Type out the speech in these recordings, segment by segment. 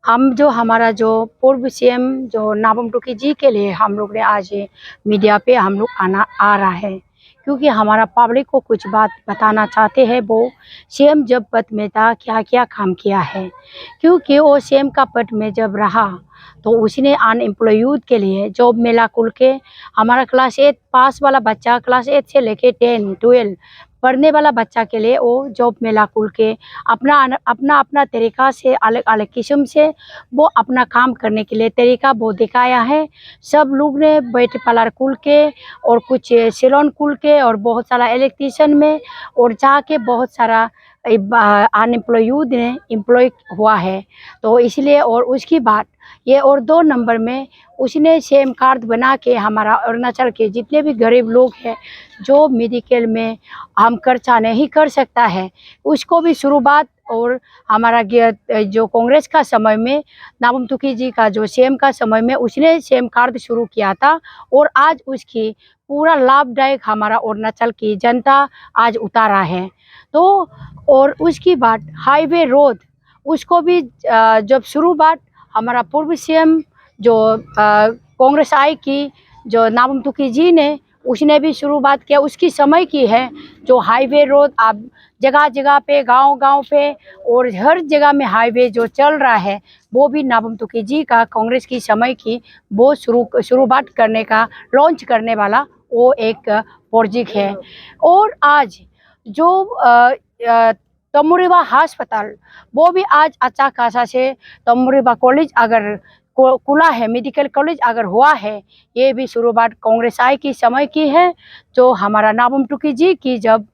हम जो हमारा जो पूर्व सीएम जो नाबम तुकी जी के लिए हम लोग ने आज ये मीडिया पे हम लोग आना आ रहा है, क्योंकि हमारा पब्लिक को कुछ बात बताना चाहते हैं। वो सीएम जब पद में था क्या क्या काम किया है, क्योंकि वो सीएम का पद में जब रहा तो उसने अनएम्प्लॉय यूथ के लिए जॉब मेला खुल के हमारा क्लास 8 पास वाला बच्चा, क्लास 8 से लेके 10 12 पढ़ने वाला बच्चा के लिए वो जॉब मेला खुल के अपना अपना अपना तरीका से अलग अलग किस्म से वो अपना काम करने के लिए तरीका वो दिखाया है। सब लोग ने ब्यूटी पार्लर खुल के और कुछ सैलून खुल के और बहुत सारा इलेक्ट्रिशियन में और जाके बहुत सारा अनएम्प्लॉय यूथ ने एम्प्लॉय हुआ है। तो इसलिए और उसकी बात ये और 2 नंबर में उसने सेम कार्ड बना के हमारा अरुणाचल के जितने भी गरीब लोग हैं जो मेडिकल में हम खर्चा नहीं कर सकता है उसको भी शुरुआत। और हमारा जो कांग्रेस का समय में नाबम तुकी जी का जो सीएम का समय में उसने सेम कार्ड शुरू किया था और आज उसकी पूरा लाभदायक हमारा अरुणाचल की जनता आज उतारा है। तो और उसकी बात हाईवे रोड उसको भी जब शुरुआत हमारा पूर्व सीएम जो कांग्रेस आई की जो नाबम तुकी जी ने उसने भी शुरुआत किया, उसकी समय की है। जो हाईवे रोड अब जगह जगह पे गांव पे और हर जगह में हाईवे जो चल रहा है वो भी नाबम तुकी जी का कांग्रेस की समय की वो शुरुआत करने का लॉन्च करने वाला वो एक प्रोजेक्ट है। और आज जो तमुरीबा अस्पताल वो भी आज अच्छा खासा से तमुरीबा कॉलेज अगर खुला है, मेडिकल कॉलेज अगर हुआ है, ये भी शुरुआत कांग्रेस आई की समय की है। जो हमारा नाबम तुकी जी की जब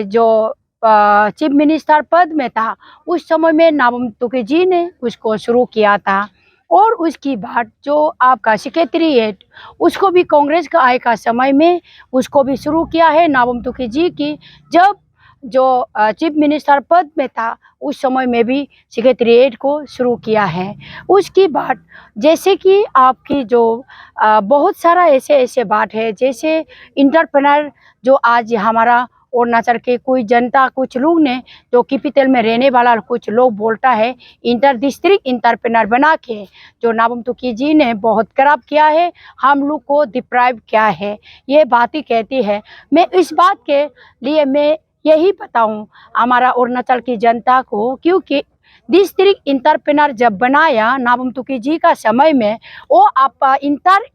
जो चीफ मिनिस्टर पद में था उस समय में नाबम तुकी जी ने उसको शुरू किया था। और उसकी बात जो आपका सेक्रेटरीट उसको भी कांग्रेस का आय का समय में उसको भी शुरू किया है नाबम तुकी जी की जब जो चीफ मिनिस्टर पद में था उस समय में भी सेक्रेटरीट को शुरू किया है। उसकी बात जैसे कि आपकी जो बहुत सारा ऐसे ऐसे बात है जैसे इंटरप्रेनर जो आज हमारा अरुणाचल के कोई जनता कुछ लोग ने जो कैपिटल में रहने वाला कुछ लोग बोलता है इंटर डिस्ट्रिक्ट इंटरप्रेनर बना के जो नाबम तुकी जी ने बहुत खराब किया है, हम लोग को डिप्राइव किया है, ये बात ही कहती है। मैं इस बात के लिए मैं यही बताऊं हमारा अरुणाचल की जनता को, क्योंकि डिस्ट्रिक्ट इंटरप्रेनर जब बनाया नाबम तुकी जी का समय में वो आप इंटर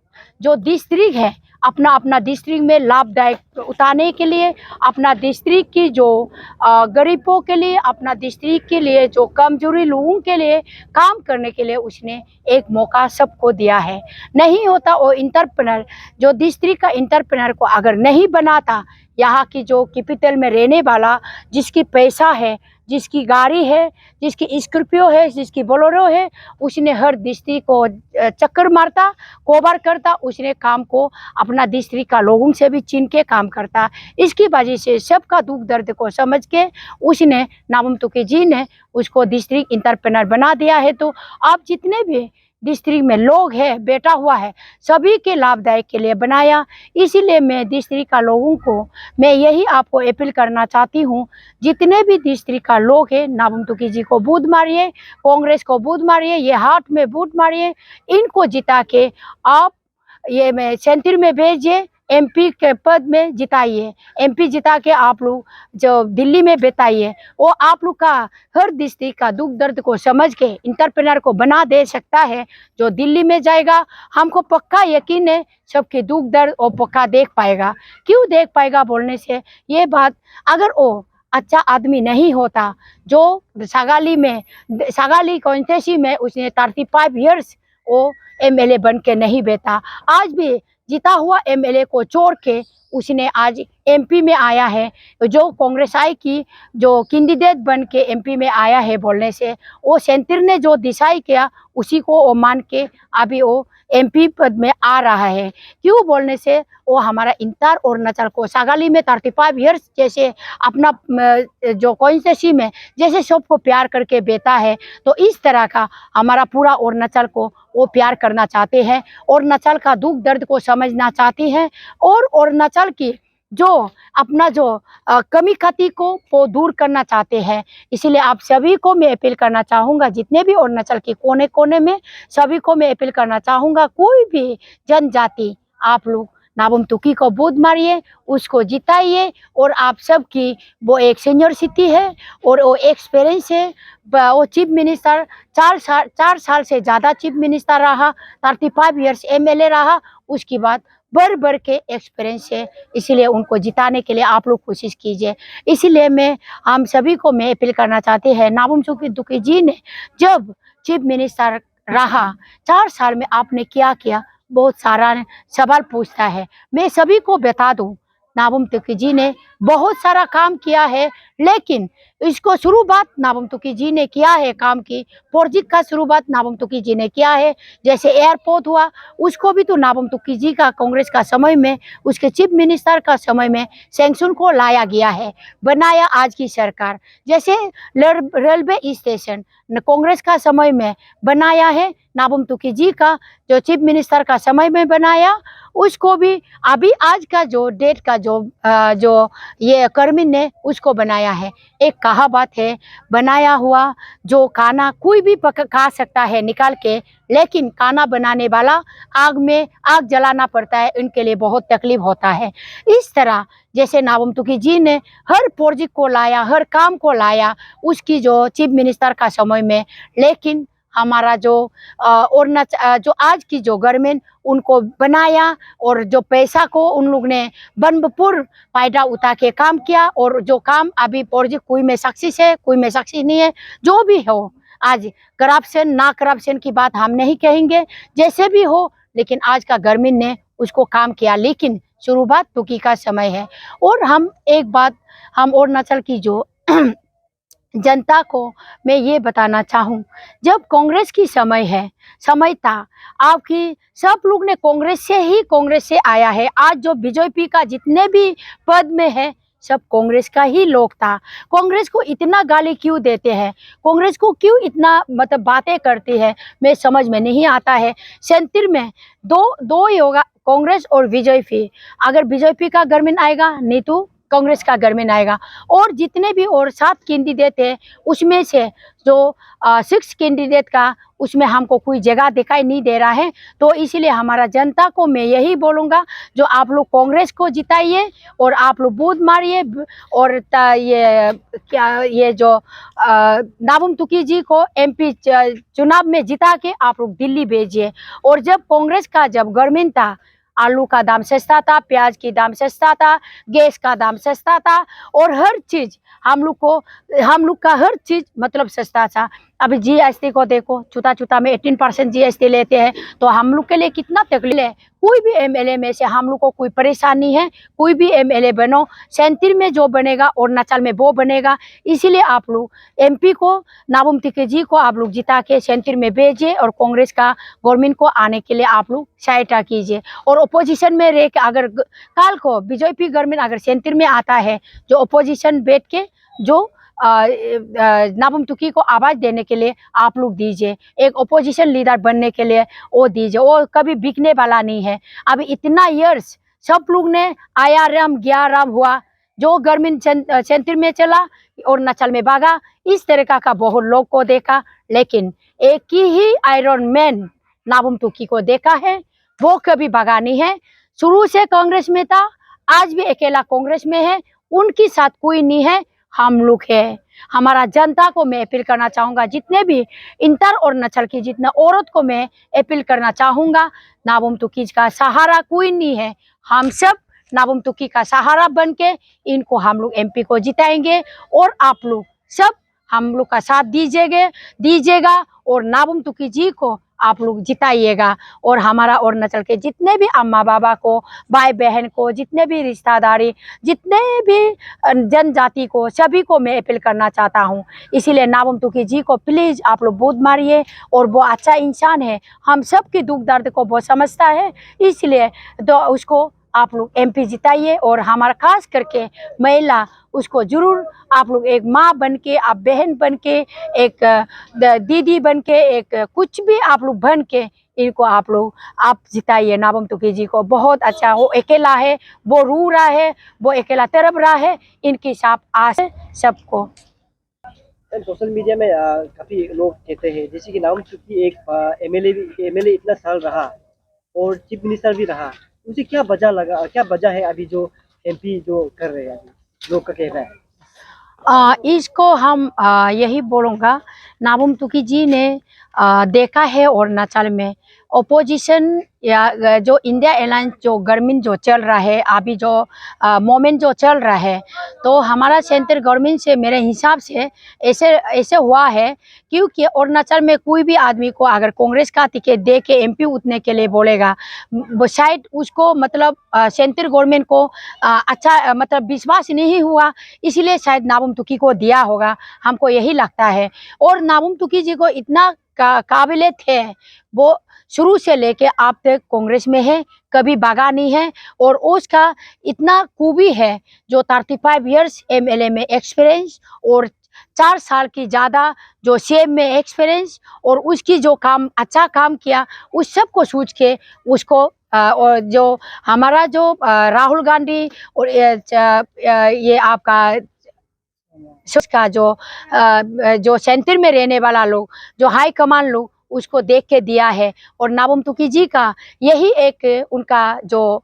जो डिस्ट्रिक्ट है अपना अपना डिस्ट्रिक्ट में लाभदायक उतारने के लिए अपना डिस्ट्रिक्ट की जो गरीबों के लिए अपना डिस्ट्रिक्ट के लिए जो कमजोरी लोगों के लिए काम करने के लिए उसने एक मौका सबको दिया है। नहीं होता वो इंटरप्रेनर जो डिस्ट्रिक्ट का इंटरप्रेनर को अगर नहीं बनाता यहाँ की जो कैपिटल में रहने वाला जिसकी पैसा है, जिसकी गाड़ी है, जिसकी स्कॉर्पियो है, जिसकी बोलेरो है, उसने हर डिस्ट्रिक्ट को चक्कर मारता कवर करता, उसने काम को अपना डिस्ट्रिक्ट का लोगों से भी छीन के काम करता। इसकी वजह से सबका दुख दर्द को समझ के उसने नाबम तुकी जी ने उसको डिस्ट्रिक्ट इंटरप्रेनर बना दिया है। तो आप जितने भी डिस्ट्रिक्ट में लोग हैं बैठा हुआ है सभी के लाभदायक के लिए बनाया। इसीलिए मैं डिस्ट्रिक्ट का लोगों को मैं यही आपको अपील करना चाहती हूँ, जितने भी डिस्ट्रिक्ट का लोग हैं नाबम तुकी जी को वोट मारिए, कांग्रेस को वोट मारिए, ये हाथ में वोट मारिए, इनको जिता के आप ये मैं सेंटर में भेजिए, एमपी के पद में जिताइए, एमपी जिता के आप लोग जो दिल्ली में बिताइए। वो आप लोग का हर डिस्ट्रिक्ट का दुख दर्द को समझ के इंटरप्रेनर को बना दे सकता है। जो दिल्ली में जाएगा हमको पक्का यकीन है सबके दुख दर्द और पक्का देख पाएगा। क्यों देख पाएगा बोलने से ये बात, अगर वो अच्छा आदमी नहीं होता जो सागाली कॉन्स्टिट्यूंसी में उसने 35 ईयर्स वो एमएलए बन के नहीं बैठा, आज भी जीता हुआ एमएलए को छोड़ के उसने आज एमपी में आया है। जो कांग्रेस आई की जो कैंडिडेट बन के एमपी में आया है बोलने से वो सेंटर ने जो डिसाइड किया उसी को वो मान के अभी वो एमपी पद में आ रहा है। क्यों बोलने से वो हमारा इंटर अरुणाचल को सागाली में 35 ईयर्स जैसे अपना जो कॉन्स्टिट्यूंसी में जैसे सबको प्यार करके बेटा है, तो इस तरह का हमारा पूरा अरुणाचल को वो प्यार करना चाहते हैं, अरुणाचल का दुख दर्द को समझना चाहती हैं और अरुणाचल की जो अपना जो कमी खाती को वो दूर करना चाहते हैं। इसलिए आप सभी को मैं अपील करना चाहूँगा, जितने भी अरुणाचल के कोने कोने में सभी को मैं अपील करना चाहूँगा, कोई भी जनजाति आप लोग नाबम तुकी को वोट मारिए, उसको जिताइए। और आप सबकी वो एक सीनियरसिटी है और वो एक्सपीरियंस है। वो चीफ मिनिस्टर 4 साल से ज़्यादा चीफ मिनिस्टर रहा, 35 ईयर्स एमएलए रहा, उसके बाद बढ़ के एक्सपीरियंस है। इसीलिए उनको जिताने के लिए आप लोग कोशिश कीजिए। इसीलिए मैं हम सभी को मैं अपील करना चाहते हैं, नाबम तुकी जी ने जब चीफ मिनिस्टर रहा 4 साल में आपने क्या किया, बहुत सारा सवाल पूछता है। मैं सभी को बता दूं, नाबम तुकी जी ने बहुत सारा काम किया है, लेकिन इसको शुरुआत नाबम तुकी जी ने किया है काम की। प्रोजेक्ट का शुरुआत नाबम तुकी जी ने किया है। जैसे एयरपोर्ट हुआ, उसको भी तो नाबम तुकी जी का कांग्रेस का समय में, उसके चीफ मिनिस्टर का समय में सैंक्शन को लाया गया है, बनाया आज की सरकार। जैसे रेलवे स्टेशन कांग्रेस का समय में बनाया है, नाबम तुकी जी का जो चीफ मिनिस्टर का समय में बनाया, उसको भी अभी आज का जो डेट का जो ये कर्मी ने उसको बनाया है। एक कहावत है, बनाया हुआ जो खाना कोई भी खा सकता है निकाल के, लेकिन खाना बनाने वाला आग में आग जलाना पड़ता है, इनके लिए बहुत तकलीफ होता है। इस तरह जैसे नाबम तुकी जी ने हर प्रोजेक्ट को लाया, हर काम को लाया उसकी जो चीफ मिनिस्टर का समय में, लेकिन हमारा जो जो आज की जो गवर्नमेंट उनको बनाया और जो पैसा को उन लोग ने भरपूर फायदा उठा के काम किया। और जो काम अभी प्रोजेक्ट कोई में सक्सेस है, कोई में सक्सेस नहीं है, जो भी हो, आज करप्शन ना करप्शन की बात हम नहीं कहेंगे, जैसे भी हो, लेकिन आज का गवर्नमेंट ने उसको काम किया। लेकिन शुरुआत तुकी का समय है। और हम एक बात हम अरुणाचल की जो जनता को मैं ये बताना चाहूँ, जब कांग्रेस की समय था, आपकी सब लोग ने कांग्रेस से आया है। आज जो बीजेपी का जितने भी पद में है, सब कांग्रेस का ही लोग था। कांग्रेस को इतना गाली क्यों देते हैं, कांग्रेस को क्यों इतना मतलब बातें करती है, मैं समझ में नहीं आता है। सेंटर में दो ही होगा, कांग्रेस और बीजेपी। अगर बीजेपी का गवर्नमेंट आएगा, नहीं तो कांग्रेस का गवर्नमेंट आएगा। और जितने भी और 7 कैंडिडेट है, उसमें से जो 6 कैंडिडेट का उसमें हमको कोई जगह दिखाई नहीं दे रहा है। तो इसीलिए हमारा जनता को मैं यही बोलूँगा, जो आप लोग कांग्रेस को जिताइए और आप लोग वोट मारिए। और ये जो नाबम तुकी जी को एमपी चुनाव में जिता के आप लोग दिल्ली भेजिए। और जब कांग्रेस का जब गवर्नमेंट था, आलू का दाम सस्ता था, प्याज की दाम सस्ता था, गैस का दाम सस्ता था, और हर चीज हम लोग का हर चीज मतलब सस्ता था। अभी जीएसटी को देखो, छूता में 18% जीएसटी लेते हैं, तो हम लोग के लिए कितना तकलीफ है। कोई भी एमएलए में से हम लोग को कोई परेशानी है, कोई भी एमएलए बनो, सेंटर में जो बनेगा अरुणाचल में वो बनेगा। इसीलिए आप लोग एमपी को नाबम तुकी जी को आप लोग जिता के सेंटर में भेजिए और कांग्रेस का गवर्नमेंट को आने के लिए आप लोग सहायता कीजिए। और अपोजिशन में रह के अगर कल को बीजेपी गवर्नमेंट अगर सेंटर में आता है, जो अपोजिशन बैठ के जो नाबम तुकी को आवाज देने के लिए आप लोग दीजिए, एक अपोजिशन लीडर बनने के लिए वो दीजिए। वो कभी बिकने वाला नहीं है। अभी इतना ईयर्स सब लोग ने आया राम गया राम हुआ, जो गवर्नमेंट सेंटर में चला और अरुणाचल में भागा, इस तरीका का बहुत लोग को देखा। लेकिन एक ही आयरन मैन नाबम तुकी को देखा है, वो कभी भागा नहीं है। शुरू से कांग्रेस में था, आज भी अकेला कांग्रेस में है, उनके साथ कोई नहीं है, हम लोग है। हमारा जनता को मैं अपील करना चाहूँगा, जितने भी इंटर और अरुणाचल की जितना औरत को मैं अपील करना चाहूँगा, नाबम तुकी का सहारा कोई नहीं है। हम सब नाबम तुकी का सहारा बन के इनको हम लोग एमपी को जिताएंगे। और आप लोग सब हम लोग का साथ दीजिएगा और नाबम तुकी जी को आप लोग जिताइएगा। और हमारा अरुणाचल के जितने भी अम्मा बाबा को, भाई बहन को, जितने भी रिश्तेदारी, जितने भी जनजाति को, सभी को मैं अपील करना चाहता हूँ। इसीलिए नाबम तुकी जी को प्लीज़ आप लोग वोट मारिए। और वो अच्छा इंसान है, हम सब के दुख दर्द को वो समझता है, इसलिए तो उसको आप लोग एमपी जिताइए। और हमारा खास करके महिला, उसको जरूर आप लोग एक माँ बन के, आप बहन बन के, एक दीदी बन के, एक कुछ भी आप लोग बन के इनको आप जिताइए नाबम तुकी जी को। बहुत अच्छा, वो अकेला है, वो रू रहा है, वो अकेला तड़प रहा है। इनकी साफ आस है सबको। सोशल मीडिया में काफी लोग कहते हैं जैसे कि नाबम तुकी एक एमएलए इतना साल रहा और चीफ मिनिस्टर भी रहा, उसे क्या वजह है अभी जो एमपी जो कर रहे हैं अभी लोग का कहना है। इसको हम यही बोलूँगा, नाबम तुकी जी ने देखा है अरुणाचल में ओपोजिशन या जो इंडिया अलायंस जो गवर्नमेंट जो चल रहा है अभी, जो मोमेंट जो चल रहा है, तो हमारा सेंट्रल गवर्नमेंट से मेरे हिसाब से ऐसे ऐसे हुआ है, क्योंकि अरुणाचल में कोई भी आदमी को अगर कांग्रेस का टिकट दे के एमपी उतरने के लिए बोलेगा, वो शायद उसको मतलब सेंट्रल गवर्नमेंट को अच्छा मतलब विश्वास नहीं हुआ, इसलिए शायद नाबम तुकी को दिया होगा, हमको यही लगता है। और नाबम तुकी जी को इतना काबिलियत है, वो शुरू से लेके अब तक कांग्रेस में है, कभी भागा नहीं है। और उसका इतना खूबी है, जो 35 इयर्स एमएलए में एक्सपीरियंस और 4 साल की ज़्यादा जो सीएम में एक्सपीरियंस, और उसकी जो काम अच्छा काम किया उस सब को सोच के उसको और जो हमारा जो राहुल गांधी और ये आपका का जो सेंटर में रहने वाला लोग, जो हाई कमान लोग, उसको देख के दिया है। और नाबम तुकी जी का यही एक उनका जो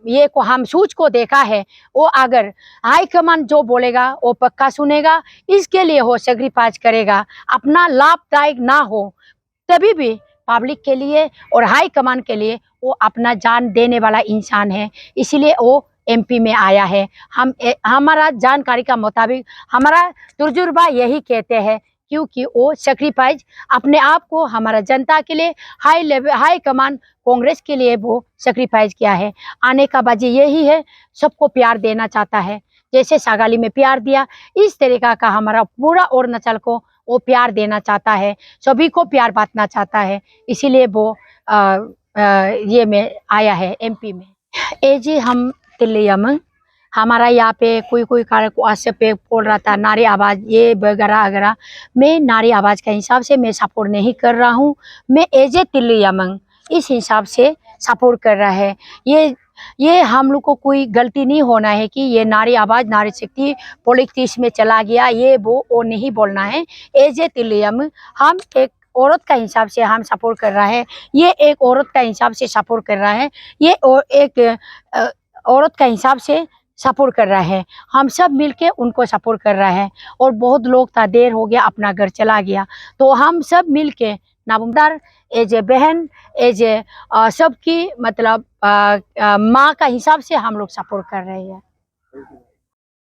ये को हम सूझ को देखा है, वो अगर हाई कमान जो बोलेगा वो पक्का सुनेगा, इसके लिए वो सेक्रीफाइस करेगा, अपना लाभदायक ना हो तभी भी पब्लिक के लिए और हाई कमान के लिए वो अपना जान देने वाला इंसान है। इसलिए वो एमपी में आया है। हमारा जानकारी का मुताबिक हमारा तजुर्बा यही कहते हैं, क्योंकि वो सेक्रीफाइस अपने आप को हमारा जनता के लिए हाई कमान कांग्रेस के लिए वो सेक्रीफाइस किया है। आने का वजह यही है, सबको प्यार देना चाहता है, जैसे सागाली में प्यार दिया, इस तरीका का हमारा पूरा अरुणाचल को वो प्यार देना चाहता है, सभी को प्यार बांटना चाहता है। इसीलिए वो ये में आया है एमपी में। जी हम तिल्लियम, हमारा यहाँ पे कोई कारक वास्ते पे बोल रहा था नारी आवाज़ ये वगैरह वगैरह, मैं नारी आवाज़ के हिसाब से मैं सपोर्ट नहीं कर रहा हूँ। मैं एजे तिल्लियमंग इस हिसाब से सपोर्ट कर रहा है। ये हम लोग को कोई गलती नहीं होना है कि ये नारी आवाज़ नारी शक्ति पॉलिटिक्स में चला गया, ये वो नहीं बोलना है। एजे तिल्लियम हम एक औरत का हिसाब से हम सपोर्ट कर रहा है, ये एक औरत का हिसाब से सपोर्ट कर रहा है, ये एक औरत का हिसाब से सपोर्ट कर रहा है। हम सब मिलके उनको सपोर्ट कर रहा है। और बहुत लोग था देर हो गया अपना घर चला गया, तो हम सब मिलके नाबमदार एज ए बहन एज ए सबकी मतलब माँ का हिसाब से हम लोग सपोर्ट कर रहे हैं।